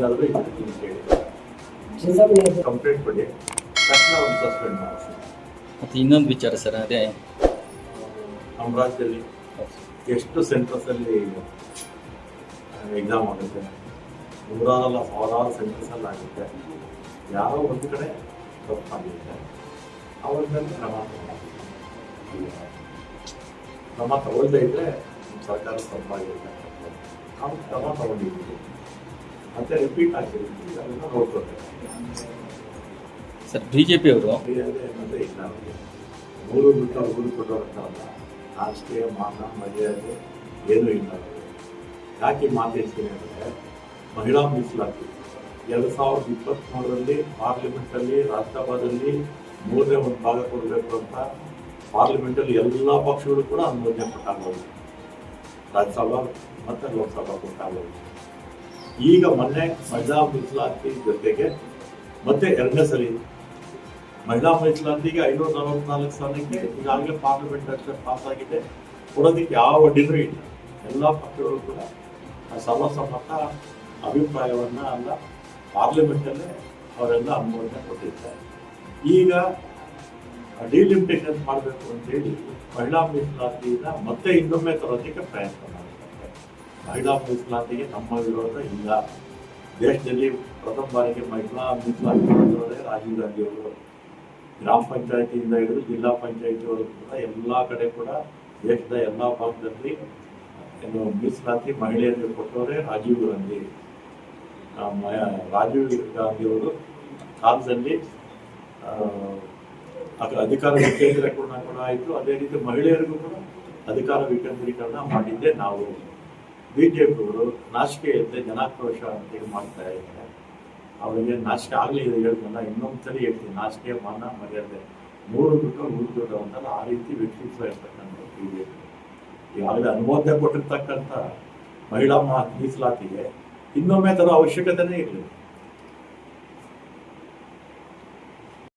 ಏನಾದರೂ ಕಂಪ್ಲೇಂಟ್ ಕೊಡಿ, ತಕ್ಷಣ ಒಂದು ಸಸ್ಪೆಂಡ್ ಮಾಡಿಸಿ. ಮತ್ತು ಇನ್ನೊಂದು ವಿಚಾರ ಸರ್, ಅದೇ ನಮ್ಮ ರಾಜ್ಯದಲ್ಲಿ ಎಷ್ಟು ಸೆಂಟರ್ಸಲ್ಲಿ ಎಕ್ಸಾಮ್ ಆಗುತ್ತೆ, ನೂರಾರಲ್ಲ ಸಾವಿರಾರು ಸೆಂಟರ್ಸಲ್ಲಿ ಆಗುತ್ತೆ. ಯಾರೋ ಒಂದು ಕಡೆ ತಪ್ಪು ಮಾಡಿರುತ್ತೆ, ಅವ್ರ ಮೇಲೆ ಕ್ರಮ ತಗೊಳ್ದೇ ಇದ್ದರೆ ಸರ್ಕಾರ ತಪ್ಪಾಗಿರುತ್ತೆ. ನಾವು ಕ್ರಮ ತಗೊಂಡಿದ್ದೀವಿ, ಮತ್ತೆ ರಿಪೀಟ್ ಆಗಿರ್ತೀವಿ, ಅದನ್ನು ನೋಡ್ಕೊಳ್ತೇವೆ. ಸರ್ BJP ಅವರು ಏನಂದರೆ ಈಗ ನಮಗೆ ಊರು ಬಿಟ್ಟು ಊರು ಕೊಟ್ಟೋಗ್ತಾರಲ್ಲ, ರಾಷ್ಟ್ರೀಯ ಮಾನ ಮರ್ಯಾದೆ ಏನೂ ಇಲ್ಲ. ಯಾಕೆ ಮಾತಾಡ್ತೀನಿ ಅಂದರೆ, ಮಹಿಳಾ ಮೀಸಲಾತಿ 2023ರಲ್ಲಿ ಪಾರ್ಲಿಮೆಂಟಲ್ಲಿ ರಾಜ್ಯಸಭಾದಲ್ಲಿ 3ನೇ ಒಂದು ಭಾಗ ಕೊಡಬೇಕು ಅಂತ ಪಾರ್ಲಿಮೆಂಟಲ್ಲಿ ಎಲ್ಲ ಪಕ್ಷಗಳು ಕೂಡ ಅನುಮೋದನೆ ಕೊಟ್ಟಾಗೋದು, ರಾಜ್ಯಸಭಾ ಮತ್ತು ಲೋಕಸಭಾ ಕೊಟ್ಟಾಗೋದು. ಈಗ ಮೊನ್ನೆ ಮಹಿಳಾ ಮೀಸಲಾತಿ ಜೊತೆಗೆ ಮತ್ತೆ 2ನೇ ಸರಿ ಮಹಿಳಾ ಮೀಸಲಾತಿಗೆ 544 ಸ್ಥಾನಕ್ಕೆ ಈಗಾಗಲೇ ಪಾರ್ಲಿಮೆಂಟ್ ಅಷ್ಟೇ ಪಾಸ್ ಆಗಿದೆ. ಕೊಡೋದಕ್ಕೆ ಯಾವ ಅಡ್ಡಿನೂ ಇಲ್ಲ. ಎಲ್ಲ ಪಕ್ಷಗಳು ಕೂಡ ಸರ್ವಸಮ್ಮತ ಅಭಿಪ್ರಾಯವನ್ನು ಅಲ್ಲ ಪಾರ್ಲಿಮೆಂಟಲ್ಲೇ ಅವರೆಲ್ಲ ಅನುಮೋದನೆ ಕೊಟ್ಟಿದ್ದಾರೆ. ಈಗ ಡಿಲಿಮಿಟೇಷನ್ ಮಾಡಬೇಕು ಅಂತೇಳಿ ಮಹಿಳಾ ಮೀಸಲಾತಿಯಿಂದ ಮತ್ತೆ ಇನ್ನೊಮ್ಮೆ ತರೋದಕ್ಕೆ ಪ್ರಯತ್ನ ಮಾಡಿದ್ದಾರೆ. ಮಹಿಳಾ ಮೀಸಲಾತಿಗೆ ನಮ್ಮ ವಿರೋಧ ಇಲ್ಲ. ದೇಶದಲ್ಲಿ ಪ್ರಥಮ ಬಾರಿಗೆ ಮಹಿಳಾ ಮೀಸಲಾತಿ ಮಾಡಿರೋದೇ ರಾಜೀವ್ ಗಾಂಧಿ ಅವರು. ಗ್ರಾಮ ಪಂಚಾಯತಿಯಿಂದ ಹಿಡಿದು ಜಿಲ್ಲಾ ಪಂಚಾಯತಿವರೆಗೂ ಕೂಡ ಎಲ್ಲ ಕಡೆ ಕೂಡ ದೇಶದ ಎಲ್ಲ ಭಾಗದಲ್ಲಿ ಮೀಸಲಾತಿ ಮಹಿಳೆಯರಿಗೆ ಕೊಟ್ಟವರೇ ರಾಜೀವ್ ಗಾಂಧಿ. ರಾಜೀವ್ ಗಾಂಧಿಯವರು ಕಾಲದಲ್ಲಿ ಅಧಿಕಾರ ವಿಕೇಂದ್ರೀಕರಣ ಕೂಡ ಆಯಿತು. ಅದೇ ರೀತಿ ಮಹಿಳೆಯರಿಗೂ ಕೂಡ ಅಧಿಕಾರ ವಿಕೇಂದ್ರೀಕರಣ ಮಾಡಿದ್ದೆ ನಾವು. BJಪಿಯವರು ನಾಚಿಕೆ ಇಲ್ಲದೆ ಜನಾಕ್ರೋಶ ಅಂತ ಮಾಡ್ತಾ ಇದ್ದಾರೆ. ಅವರಿಗೆ ನಾಚಿಕೆ ಆಗಲೇ ಇದೆ ಹೇಳ್ತಲ್ಲ, ಇನ್ನೊಂದ್ಸರಿ ಹೇಳ್ತೀನಿ, ನಾಚಿಕೆ ಮಾನ ಮರ್ಯಾದೆ 3 ಬಿಟ್ಟು 3 ದೊಡ್ಡ ಅಂತಲ್ಲ, ಆ ರೀತಿ ವ್ಯಕ್ತಿತ್ವ ಇರ್ತಕ್ಕಂಥ BJಪಿ ಈಗಾಗಲೇ ಅನುಮೋದನೆ ಕೊಟ್ಟಿರ್ತಕ್ಕಂಥ ಮಹಿಳಾ ಮೀಸಲಾತಿಗೆ ಇನ್ನೊಮ್ಮೆ ತರೋ ಅವಶ್ಯಕತೆನೇ ಇರಲಿಲ್ಲ.